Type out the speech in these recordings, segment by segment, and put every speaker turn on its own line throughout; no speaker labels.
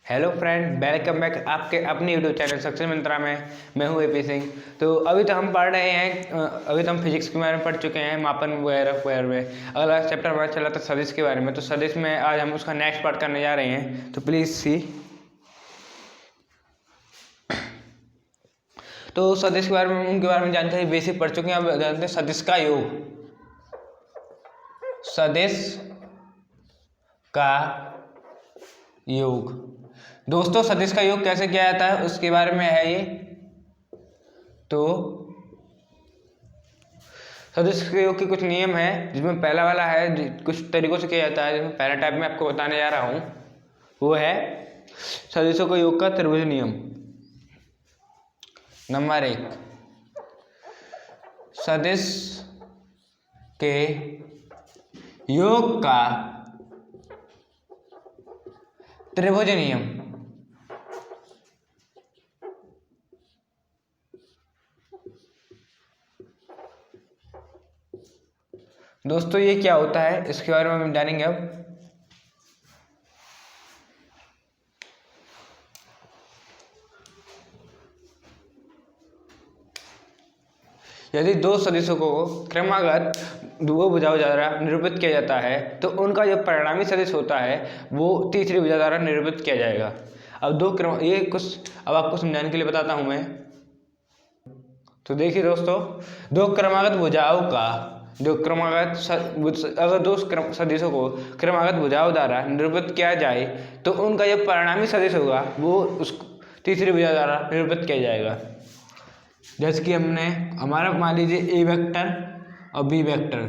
Hello friend, welcome back आपके अपने YouTube channel success मंत्रा में। मैं हूँ एपी सिंह। तो अभी तो हम पढ़ रहे हैं अभी तो हम फिजिक्स के बारे में पढ़ चुके हैं, मापन वगैरह वगैरह में। अगला चैप्टर हमारा चला था सदिश के बारे में। तो सदिश में आज हम उसका नेक्स्ट पार्ट करने जा रहे हैं। तो प्लीज़ सी। तो सदिश के बारे में, उनके बारे में जानकारी बेसिक पढ़ चुके हैं। अब जानते हैं सदिश का योग। सदिश का योग दोस्तों, सदिश का योग कैसे किया जाता है उसके बारे में है ये। तो सदिश के योग के कुछ नियम है, जिसमें पहला वाला है कुछ तरीकों से किया जाता है, जिसमें पहला टाइप में आपको बताने जा रहा हूं। वो है सदिशों के योग का त्रिभुज नियम। नंबर 1, सदिश के योग का त्रिभुज नियम। दोस्तों ये क्या होता है इसके बारे में हम जानेंगे अब। यदि दो सदिशों को क्रमागत दो भुजाओं द्वारा निरूपित किया जाता है तो उनका जो परिणामी सदिश होता है वो तीसरी भुजा द्वारा निरूपित किया जाएगा। अब अब आपको समझाने के लिए बताता हूं मैं। तो देखिए दोस्तों, दो क्रमागत भुजाओं का जो अगर दो सदिशों को क्रमागत भुजाओं द्वारा निरूपित किया जाए तो उनका जो परिणामी सदिश होगा वो उस तीसरी भुजा द्वारा निरूपित किया जाएगा। जैसे कि हमारा मान लीजिए ए वेक्टर और बी वेक्टर,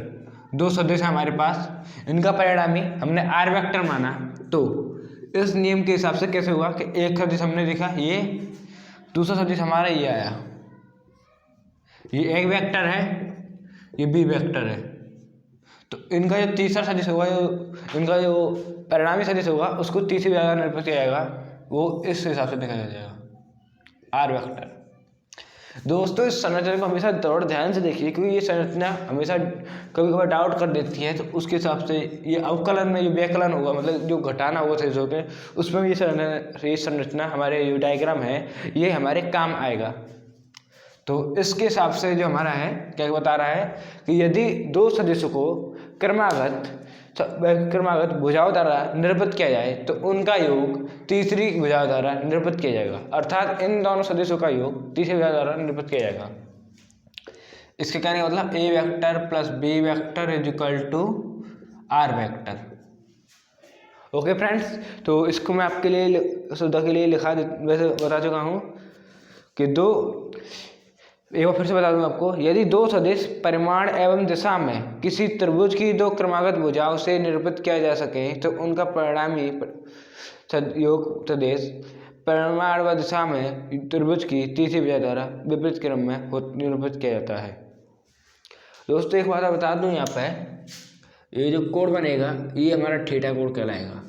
दो सदिश है हमारे पास, इनका परिणामी हमने आर वेक्टर माना। तो इस नियम के हिसाब से कैसे हुआ कि एक सदिश हमने देखा ये, दूसरा सदिश हमारा ये आया, ये एक वेक्टर है, ये बी वेक्टर है। तो इनका जो तीसरा सदिश होगा, इनका जो परिणामी सदिश होगा उसको तीसरी जगह निरूपित किया जाएगा, वो इस हिसाब से देखा जाएगा, आर वेक्टर। दोस्तों इस संरचना को हमेशा थोड़ा ध्यान से देखिए, क्योंकि ये संरचना हमेशा कभी कभार डाउट कर देती है। तो उसके हिसाब से ये अवकलन में जो व्याकलन होगा, मतलब जो घटाना होगा सदिशों के, उसमें भी ये संरचना हमारे जो डायग्राम है ये हमारे काम आएगा। तो इसके हिसाब से जो हमारा है क्या बता रहा है कि यदि दो सदिशों को क्रमागत भुजाओं द्वारा निरूपित किया जाए तो उनका योग तीसरी भुजा द्वारा निरूपित किया जाएगा। अर्थात इन दोनों सदिशों का योग तीसरी भुजा द्वारा निरूपित किया जाएगा। इसके कहने का मतलब A vector plus B vector is equal to R vector. Okay friends, तो इसको मैं आपके लिए सुविधा के लिए वैसे बता चुका हूँ कि एक बार फिर से बता दूं आपको। यदि दो सदिश परिमाण एवं दिशा में किसी त्रिभुज की दो क्रमागत भुजाओं से निरूपित किया जा सके तो उनका परिणामी योग सदिश परिमाण व दिशा में त्रिभुज की तीसरी भुजा द्वारा विपरीत क्रम में निरूपित किया जाता है। दोस्तों एक बात बता दूं, यहाँ पे ये जो कोण बनेगा ये हमारा थीटा कोण कहलाएगा।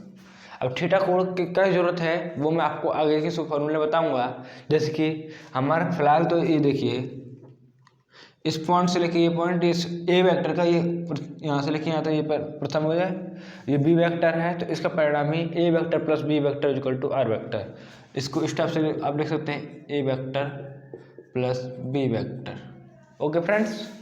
अब थीटा कोण की क्या जरूरत है वो मैं आपको आगे के फॉर्मूले बताऊंगा। जैसे कि हमारा फिलहाल तो ये देखिए, इस पॉइंट से लेके ये पॉइंट, इस ए वेक्टर का ये यहाँ से लेके यहाँ तक ये प्रथम हो जाए, ये बी वेक्टर है तो इसका परिणामी A vector plus B vector equal to R vector. इसको इस टाइप से आप लिख सकते हैं, A vector plus B vector. Okay friends,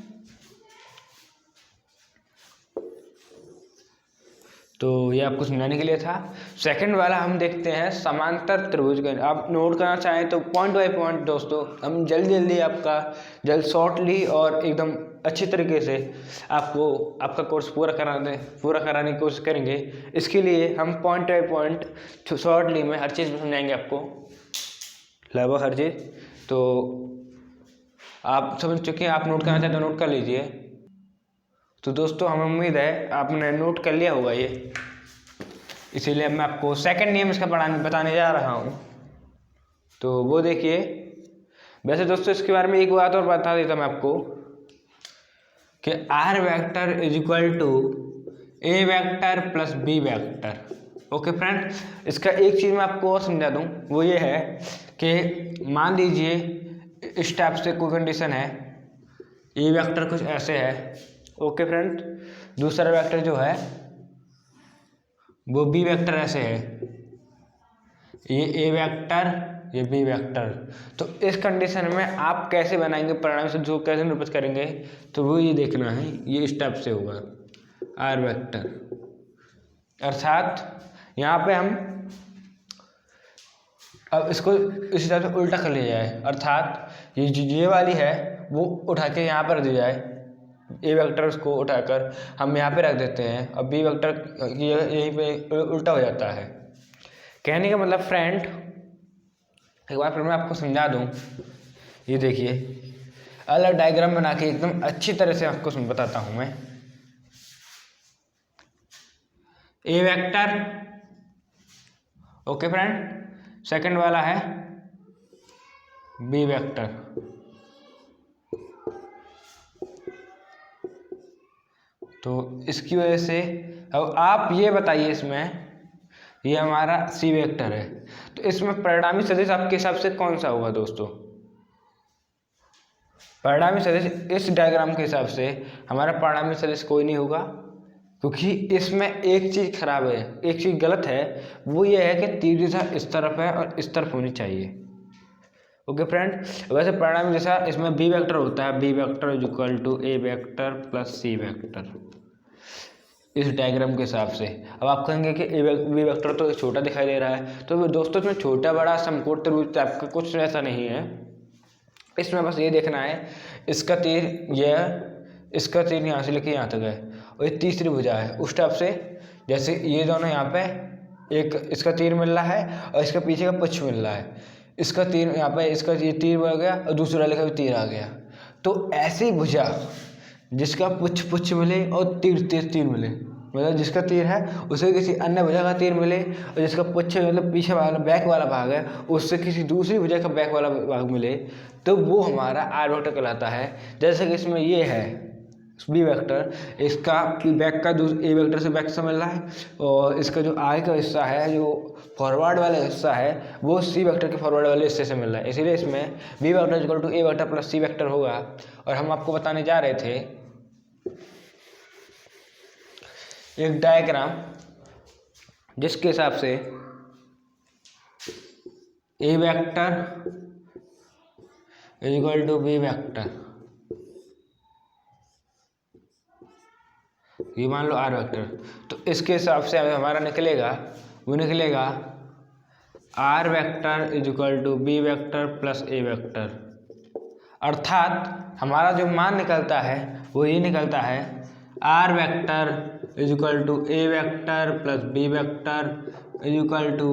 तो ये आपको समझाने के लिए था। सेकंड वाला हम देखते हैं समांतर त्रिभुज का। आप नोट करना चाहें तो पॉइंट बाय पॉइंट दोस्तों हम जल्दी शॉर्टली और एकदम अच्छी तरीके से आपका कोर्स पूरा कराने की कोशिश करेंगे। इसके लिए हम पॉइंट बाय पॉइंट शॉर्टली में हर चीज़ समझाएंगे आपको, लगभग हर चीज़। तो आप समझ चुके हैं, आप नोट करना चाहते तो नोट कर लीजिए। तो दोस्तों हमें उम्मीद है आपने नोट कर लिया होगा ये, इसीलिए मैं आपको सेकंड नियम इसका बताने जा रहा हूँ। तो वो देखिए। वैसे दोस्तों इसके बारे में एक बात और बता देता मैं आपको कि R vector is equal to A vector plus B vector. Okay friend, इसका एक चीज़ मैं आपको और समझा दूँ, वो ये है कि मान लीजिए इस टाइप से कोई कंडीशन है, ए वेक्टर कुछ ऐसे है। ओके फ्रेंड, दूसरा वेक्टर जो है वो बी वेक्टर ऐसे है। ये ए वेक्टर, ये बी वेक्टर। तो इस कंडीशन में आप कैसे बनाएंगे परिणामी सदिश को, कैसे निरूपित करेंगे, तो वो ये देखना है। ये स्टेप से होगा आर वेक्टर, अर्थात यहाँ पे हम अब इसको इस तरह से उल्टा कर लिया जाए, अर्थात ये वाली है वो उठा के यहाँ पर दी जाए, ए वेक्टर उसको उठाकर हम यहाँ पे रख देते हैं, और बी वेक्टर यहीं पे उल्टा हो जाता है। कहने का मतलब फ्रेंड, एक बार फिर मैं आपको समझा दूँ। ये देखिए अलग डायग्राम बना के एकदम अच्छी तरह से आपको बताता हूँ मैं। ए वेक्टर, ओके फ्रेंड, सेकंड वाला है बी वेक्टर। तो इसकी वजह से अब आप ये बताइए, इसमें ये हमारा सी वेक्टर है, तो इसमें परिणामी सदिश आपके हिसाब से कौन सा होगा दोस्तों? परिणामी सदिश इस डायग्राम के हिसाब से हमारा परिणामी सदिश कोई नहीं होगा, क्योंकि इसमें एक चीज़ खराब है, एक चीज़ गलत है। वो ये है कि तीर दिशा इस तरफ है और इस तरफ होनी चाहिए। ओके फ्रेंड, वैसे परिणामी दिशा इसमें बी वेक्टर होता है, B vector is equal to A vector plus C vector, इस डायग्राम के हिसाब से। अब आप कहेंगे कि बी वेक्टर तो छोटा दिखाई दे रहा है, तो दोस्तों इसमें छोटा बड़ा समकोण त्रिभुज टाइप का कुछ ऐसा नहीं है। इसमें बस ये देखना है, इसका तीर यह, इसका तीर यहाँ से लेके यहाँ तक है, और ये तीसरी भुजा है उस टाइप से। जैसे ये दोनों यहाँ पे एक इसका तीर मिल रहा है और इसका पीछे का पुच्छ मिल रहा है, इसका तीर यहाँ पे, इसका ये तीर बढ़ गया और दूसरी वाले का भी तीर आ गया। तो ऐसी भुजा जिसका पुच्छ मिले और तीर मिले, मतलब जिसका तीर है उसे किसी अन्य भुजा का तीर मिले, और जिसका पुच्छ मतलब पीछे वाला बैक वाला भाग है उससे किसी दूसरी भुजा का बैक वाला भाग मिले, तो वो हमारा आर वेक्टर कहलाता है। जैसे कि इसमें ये है बी वेक्टर, इसका बैक का ए वेक्टर से बैक से मिल रहा है, और इसका जो आगे का हिस्सा है, जो फॉरवर्ड वाला हिस्सा है, वो सी वेक्टर के फॉरवर्ड वाले हिस्से से मिल रहा है। इसीलिए इसमें B vector equal to A vector plus C vector होगा। और हम आपको बताने जा रहे थे एक डायग्राम जिसके हिसाब से A vector equal to B vector, ये मान लो आर वेक्टर, तो इसके हिसाब से हमारा निकलेगा, वो निकलेगा R vector is equal to B vector plus A vector. अर्थात हमारा जो मान निकलता है वो ये निकलता है, R vector is equal to A vector plus B vector is equal to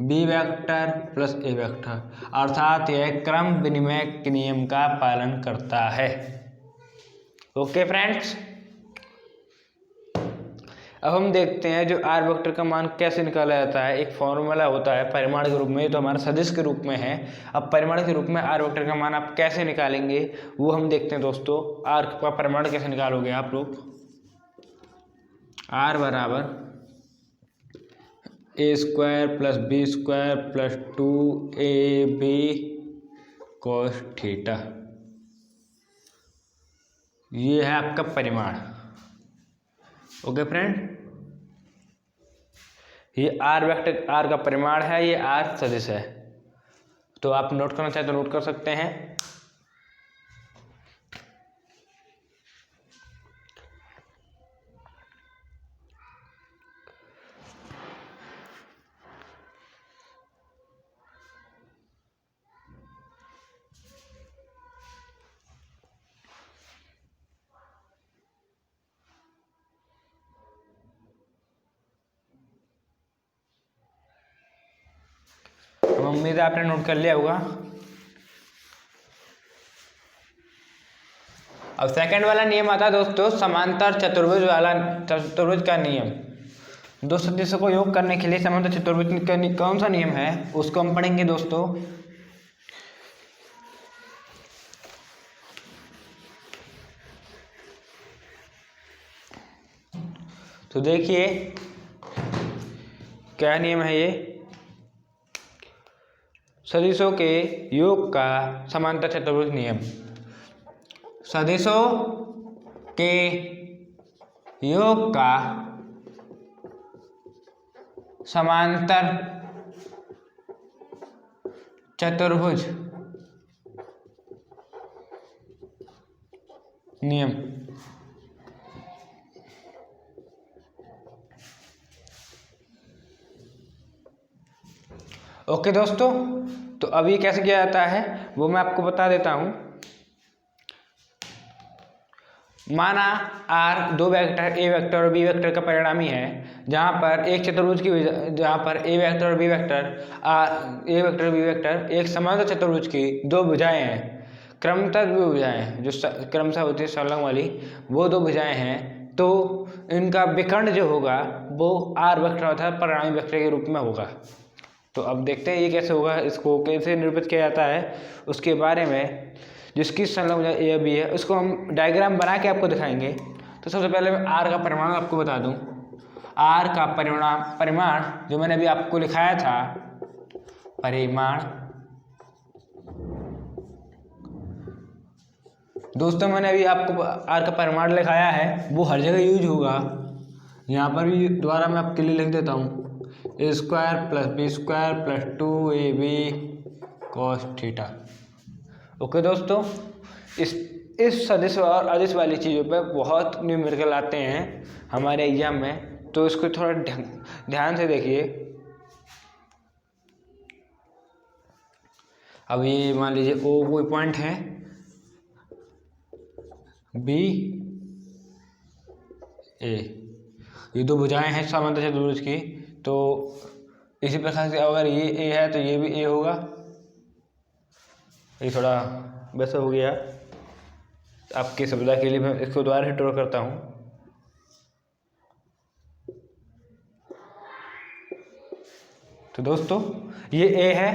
B vector plus A vector. अर्थात यह क्रम विनिमय के नियम का पालन करता है। ओके फ्रेंड्स, अब हम देखते हैं जो आर वेक्टर का मान कैसे निकाला जाता है। एक फॉर्मूला होता है परिमाण के रूप में, तो हमारा सदिश के रूप में है। अब परिमाण के रूप में आर वेक्टर का मान आप कैसे निकालेंगे वो हम देखते हैं दोस्तों। आर का परिमाण कैसे निकालोगे आप लोग? आर बराबर A square plus B square plus 2ab cos theta, ये है आपका परिमाण। ओके फ्रेंड, ये आर वेक्टर, आर का परिमाण है, ये आर सदिश है। तो आप नोट करना चाहें तो नोट कर सकते हैं। उम्मीद है आपने नोट कर लिया होगा। अब सेकंड वाला नियम आता है दोस्तों समांतर चतुर्भुज वाला, चतुर्भुज का नियम। दो सदिशों को योग करने के लिए समांतर चतुर्भुज का कौन सा नियम है उसको हम पढ़ेंगे दोस्तों। तो देखिए क्या नियम है ये, सदिशों के योग का समांतर चतुर्भुज नियम। सदिशों के योग का समांतर चतुर्भुज नियम। ओके दोस्तों, तो अब ये कैसे किया जाता है वो मैं आपको बता देता हूँ। माना R दो वेक्टर ए वेक्टर और बी वेक्टर का परिणामी है, जहाँ पर एक चतुर्भुज की जहाँ पर ए वेक्टर और बी वेक्टर ए वेक्टर और बी वेक्टर एक समांतर चतुर्भुज की दो भुजाएं हैं, क्रमतः दो भुजाएं हैं जो क्रमशः होती है संलग्न वाली, वो दो भुजाएं हैं। तो इनका विकर्ण जो होगा वो R वेक्टर अर्थात परिणामी वेक्टर के रूप में होगा। तो अब देखते हैं ये कैसे होगा, इसको कैसे निरूपित किया जाता है उसके बारे में। जिसकी संलग्न ए बी है उसको हम डायग्राम बना के आपको दिखाएंगे। तो सबसे पहले मैं आर का परिमाण आपको बता दूं। आर का परिमाण जो मैंने अभी आपको लिखाया था, परिमाण दोस्तों मैंने अभी आपको आर का परिमाण लिखाया है, वो हर जगह यूज होगा। यहाँ पर भी दोबारा मैं आपके लिए लिख देता हूँ, A square plus B square plus 2ab cos theta. Okay दोस्तों, इस सदिश और अदिश वाली चीज़ों पे बहुत न्यूमेरिकल आते हैं हमारे एग्जाम में, तो इसको थोड़ा ध्यान से देखिए। अब ये मान लीजिए ओ कोई पॉइंट है, बी ए, ये दो भुजाएं हैं समांतर चतुर्भुज की। तो इसी प्रकार से अगर ये ए है तो ये भी ए होगा। ये थोड़ा वैसा हो गया, आपकी सुविधा के लिए मैं इसको दोबारा से ड्रॉ करता हूँ। तो दोस्तों ये ए है,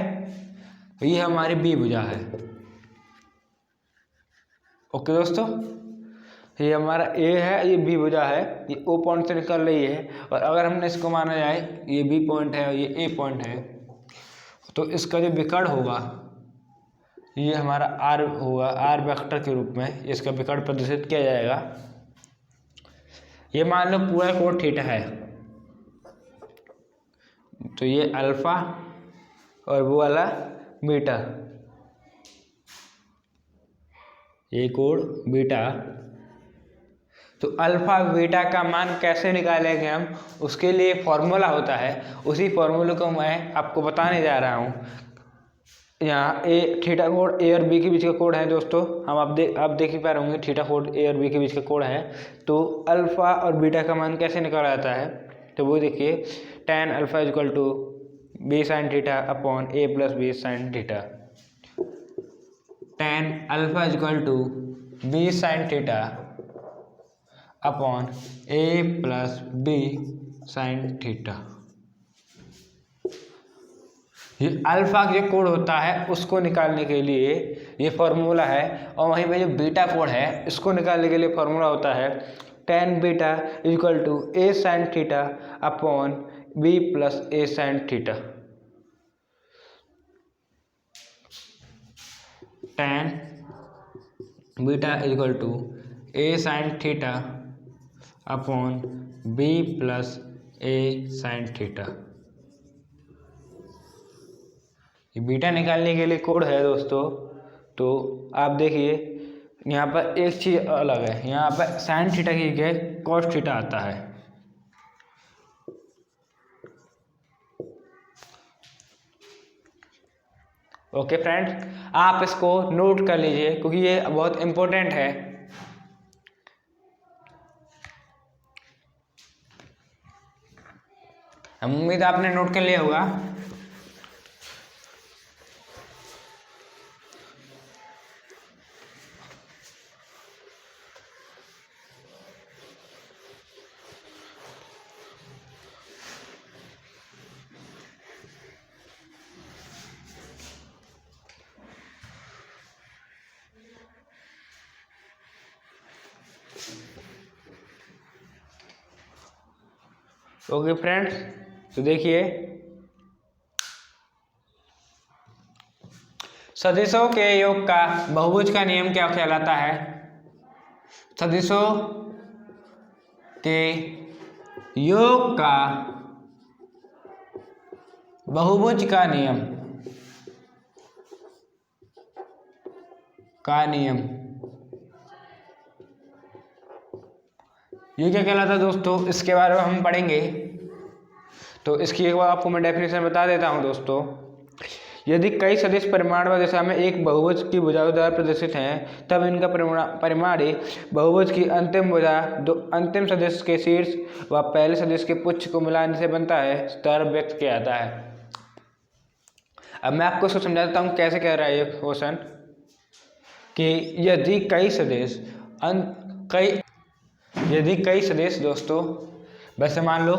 ये हमारी बी भुजा है। ओके दोस्तों, ये हमारा ए है, ये बी भुजा है, ये ओ पॉइंट से निकल रही है। और अगर हमने इसको माना जाए ये बी पॉइंट है और ये ए पॉइंट है, तो इसका जो विकर्ण होगा ये हमारा आर होगा, आर वेक्टर के रूप में इसका विकर्ण प्रदर्शित किया जाएगा। ये मान लो पूरा कोण थीटा है, तो ये अल्फा और वो वाला बीटा, ये कोण बीटा। तो अल्फा बीटा का मान कैसे निकालेंगे हम, उसके लिए फॉर्मूला होता है। उसी फॉर्मूले को मैं आपको बताने जा रहा हूँ। यहाँ ए थीटा कोण ए और बी के बीच का कोण है दोस्तों, हम आप देख ही पा रहे होंगे, थीटा कोण ए और बी के बीच का कोण है। तो अल्फा और बीटा का मान कैसे निकाला जाता है, तो वो देखिए, tan alpha is equal to B sine theta upon A plus B sine theta. tan alpha is equal to B sine theta upon A plus B sine theta. ये अल्फा जो कोण होता है उसको निकालने के लिए ये फॉर्मूला है, और वहीं पे जो बीटा कोण है इसको निकालने के लिए फॉर्मूला होता है tan beta equal to A sine theta upon B plus A sine theta. tan beta equal to A sine theta upon B plus A sine theta. ये बीटा निकालने के लिए कोड है दोस्तों। तो आप देखिए यहाँ पर एक चीज़ अलग है, यहाँ पर साइन थीटा की जगह कॉस थीटा आता है। ओके फ्रेंड्स, आप इसको नोट कर लीजिए क्योंकि ये बहुत इम्पोर्टेंट है। उम्मीद आपने नोट कर लिया होगा। ओके फ्रेंड्स, तो देखिए सदिशों के योग का बहुभुज का नियम क्या कहलाता है। सदिशों के योग का बहुभुज का नियम का नियम। ये क्या कहलाता है दोस्तों, इसके बारे में हम पढ़ेंगे। तो इसकी एक बार आपको मैं डेफिनेशन बता देता हूँ दोस्तों। यदि कई सदिश परिमाणवार दिशा में एक बहुभुज की भुजाओं द्वारा प्रदर्शित हैं, तब इनका परिमाणीय बहुभुज की अंतिम भुजा अंतिम सदिश के शीर्ष व पहले सदिश के पुच्छ को मिलाने से बनता है, द्वारा व्यक्त किया जाता है। अब मैं आपको इसको समझाता हूँ कैसे कह रहा है ये क्वेश्चन, कि यदि कई सदिश दोस्तों, वैसे मान लो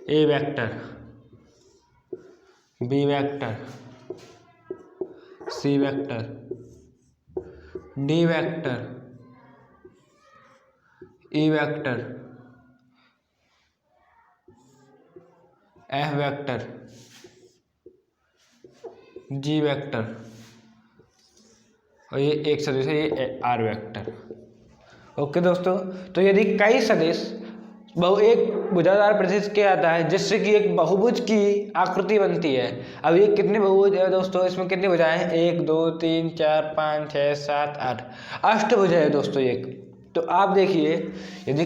A vector, B vector, C vector, D vector, E vector, F vector, G vector, और ये एक सदिश है, ये आर वेक्टर। ओके दोस्तों, तो यदि कई सदिश एक भुजादार प्रदर्शित किया जाता है जिससे कि एक बहुभुज की आकृति बनती है। अब ये कितने बहुभुज है दोस्तों, इसमें कितनी भुजाएं हैं, 1 2 3 4 5 6 7 8 अष्टभुजा है दोस्तों एक। तो आप देखिए, यदि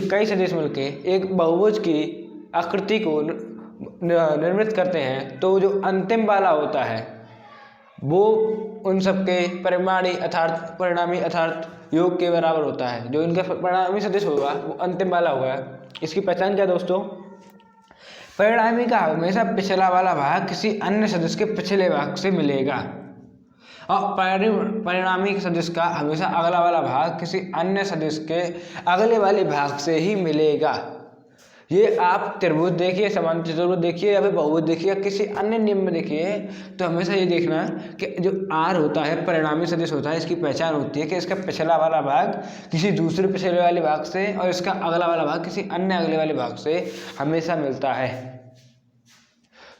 कई सदिश मिलके एक बहुभुज की आकृति को निर्मित करते हैं, तो जो अंतिम वाला होता है वो उन सबके परिणामी अर्थात योग के बराबर होता है। जो इनका परिणामी सदिश होगा वो अंतिम वाला होगा। इसकी पहचान क्या दोस्तों, परिणामी का हमेशा पिछला वाला भाग किसी अन्य सदिश के पिछले भाग से मिलेगा, और परिणामी सदिश का हमेशा अगला वाला भाग किसी अन्य सदिश के अगले वाले भाग से ही मिलेगा। ये आप त्रिभुज देखिए, समांतर चतुर्भुज देखिए, या फिर बहुभुज देखिए, या किसी अन्य नियम में देखिए, तो हमेशा ये देखना कि जो आर होता है परिणामी सदिश होता है, इसकी पहचान होती है कि इसका पिछला वाला भाग किसी दूसरे पिछले वाले भाग से और इसका अगला वाला भाग किसी अन्य अगले वाले भाग से हमेशा मिलता है।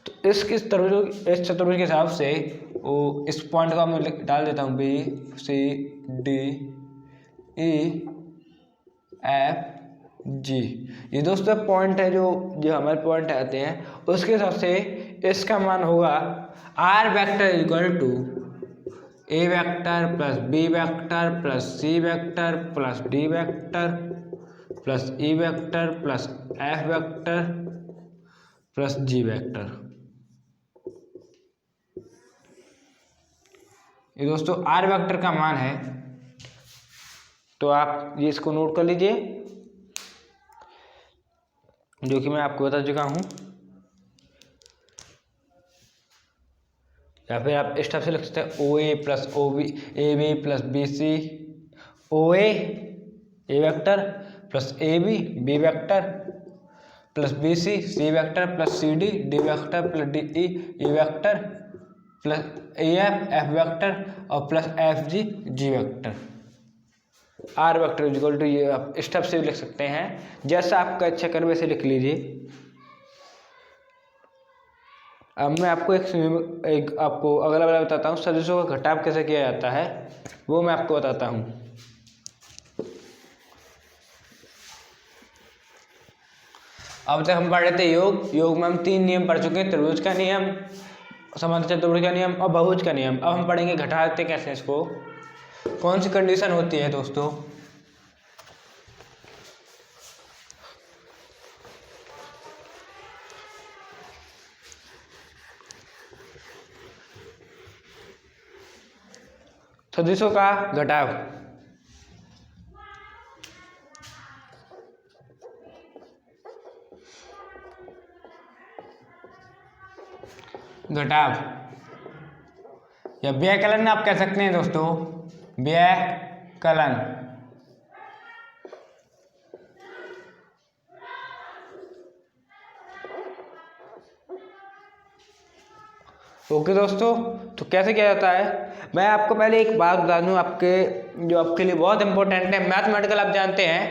तो इस चतुर्भुज के हिसाब से वो इस पॉइंट को मैं डाल देता हूँ, B C D E F G. ये दोस्तों पॉइंट है, जो हमारे पॉइंट आते हैं, उसके हिसाब से इसका मान होगा R vector equal to A vector plus B vector plus C vector plus D vector plus E vector plus F vector plus G vector. ये दोस्तों आर वेक्टर का मान है, तो आप ये इसको नोट कर लीजिए, जो कि मैं आपको बता चुका हूं। या फिर आप इस टाइप से लिख सकते हैं, O A plus O B, A B plus B C, O A vector plus A B vector plus B C vector plus C D vector plus D E vector plus A F vector और plus F G vector. R vector equal to, ये आप step से लिख सकते हैं, जैसा आपका इच्छा कर वैसे लिख लीजिए। अब मैं आपको एक आपको अगला वाला बताता हूँ, सदिशों का घटाव कैसे किया जाता है, वो मैं आपको बताता हूँ। अब तक हम पढ़ रहे थे योग में हम 3 नियम पढ़ चुके हैं, त्रिभुज का नियम, समांतर चतुर्भुज का नियम और बहुभुज का नियम। अब हम पढ़ेंगे घटाते कैसे, इसको कौन सी कंडीशन होती है दोस्तों। सदिशों का घटाव, या व्यकलन आप कह सकते हैं दोस्तों, व्यकलन। ओके दोस्तों, तो कैसे किया जाता है, मैं आपको पहले एक बात बता दूं, आपके लिए बहुत इंपॉर्टेंट है। मैथमेटिकल आप जानते हैं,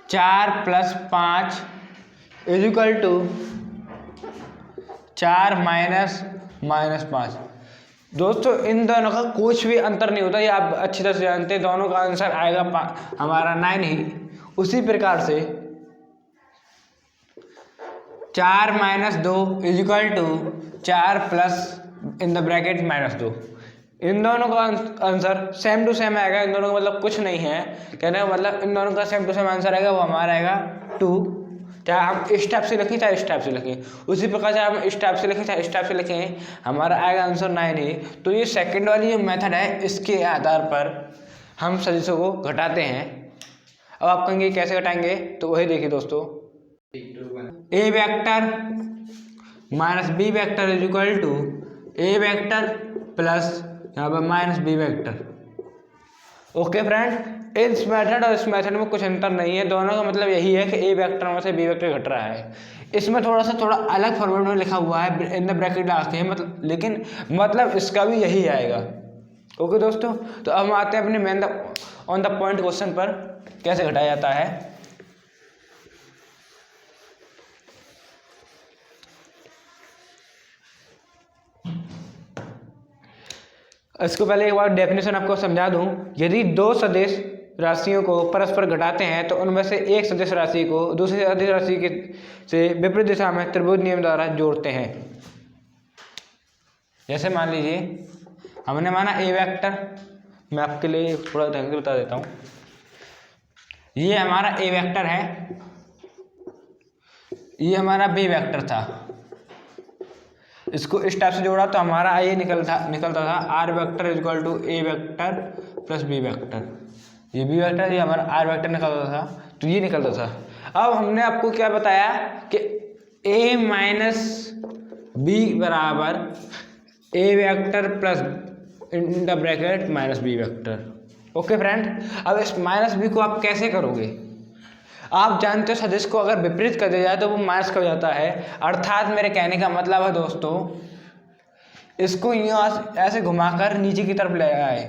4 + 5 इक्वल टू 4 - 5। दोस्तों इन दोनों का कुछ भी अंतर नहीं होता, ये आप अच्छी तरह से जानते हैं। दोनों का आंसर आएगा हमारा 9 ही। उसी प्रकार से 4 - 2 equal to 4 + in the bracket -2। इन दोनों का आंसर सेम टू सेम आएगा, इन दोनों का मतलब कुछ नहीं है, कहने का मतलब इन दोनों का सेम टू सेम आंसर आएगा, वो हमारा आएगा 2। चाहे हम इस टाइप से लिखें चाहे इस टाइप से लिखें, उसी प्रकार से हम इस टाइप से लिखें चाहे इस टाइप से लिखें, हमारा आएगा आंसर 9 ही। तो ये सेकंड वाली जो मेथड है, इसके आधार पर हम सदिशों को घटाते हैं। अब आप कहेंगे कैसे घटाएंगे, तो वही देखिए दोस्तों, A vector minus B vector is equal to A vector plus यहाँ पर minus B vector. Okay friend, इस मेथड और इस मेथड में कुछ अंतर नहीं है, दोनों का मतलब यही है कि ए वेक्टर में से बी वेक्टर घट रहा है। इसमें थोड़ा अलग फॉर्मेट में लिखा हुआ है, इन द ब्रैकेट डालते हैं, मतलब लेकिन मतलब इसका भी यही आएगा। ओके दोस्तों, तो अब हम आते हैं अपने main on the point question पर, कैसे घटाया जाता है। इसको पहले एक बार डेफिनेशन आपको समझा दूं। यदि दो सदिश राशियों को परस्पर घटाते हैं तो उनमें से एक सदिश राशि को दूसरी सदिश राशि के से विपरीत दिशा में त्रिभुज नियम द्वारा जोड़ते हैं। जैसे मान लीजिए हमने माना ए वेक्टर, मैं आपके लिए थोड़ा ढंग से बता देता हूँ। ये हमारा ए वेक्टर है, ये हमारा बी वेक्टर था, इसको इस टाइप से जोड़ा तो हमारा ये निकलता था R vector is equal to A vector plus B vector. ये बी वेक्टर, ये हमारा आर वेक्टर निकलता था, तो ये निकलता था। अब हमने आपको क्या बताया कि ए माइनस बी बराबर A vector plus in the bracket minus B vector. Okay friend, अब इस माइनस बी को आप कैसे करोगे। आप जानते हो सदिश को अगर विपरीत कर दिया जाए तो वो माइनस का हो जाता है, अर्थात मेरे कहने का मतलब है दोस्तों, इसको यूँ ऐसे घुमाकर नीचे की तरफ ले आए,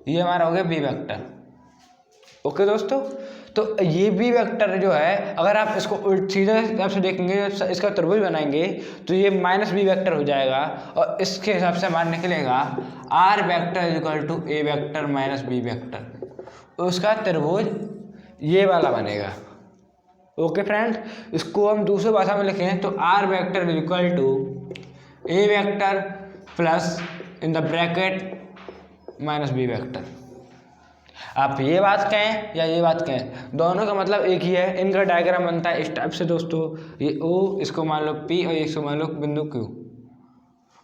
ये हमारा हो गया बी वेक्टर। ओके दोस्तों, तो ये बी वेक्टर जो है, अगर आप इसको सीधे हिसाब से देखेंगे, इसका त्रिभुज बनाएंगे तो ये माइनस बी वेक्टर हो जाएगा, और इसके हिसाब से हमारा निकलेगा R vector is equal to A vector minus B vector, उसका त्रिभुज ये वाला बनेगा। ओके फ्रेंड, इसको हम दूसरी भाषा में लिखें तो R vector is equal to A vector plus in the bracket minus B vector. आप ये बात कहें या ये बात कहें, दोनों का मतलब एक ही है। इनका डायग्राम बनता है इस टाइप से दोस्तों, ये ओ, इसको मान लो पी और इसको मान लो बिंदु क्यू।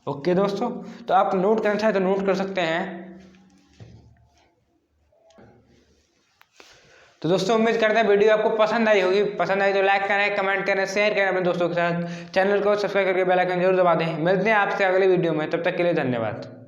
ओके दोस्तों, तो आप नोट करना चाहें तो नोट कर सकते हैं। तो दोस्तों उम्मीद करते हैं वीडियो आपको पसंद आई होगी, पसंद आई तो लाइक करें, कमेंट करें, शेयर करें अपने दोस्तों के साथ, चैनल को सब्सक्राइब करके बेल आइकन जरूर दबा दें। मिलते हैं आपसे अगले वीडियो में, तब तक के लिए धन्यवाद।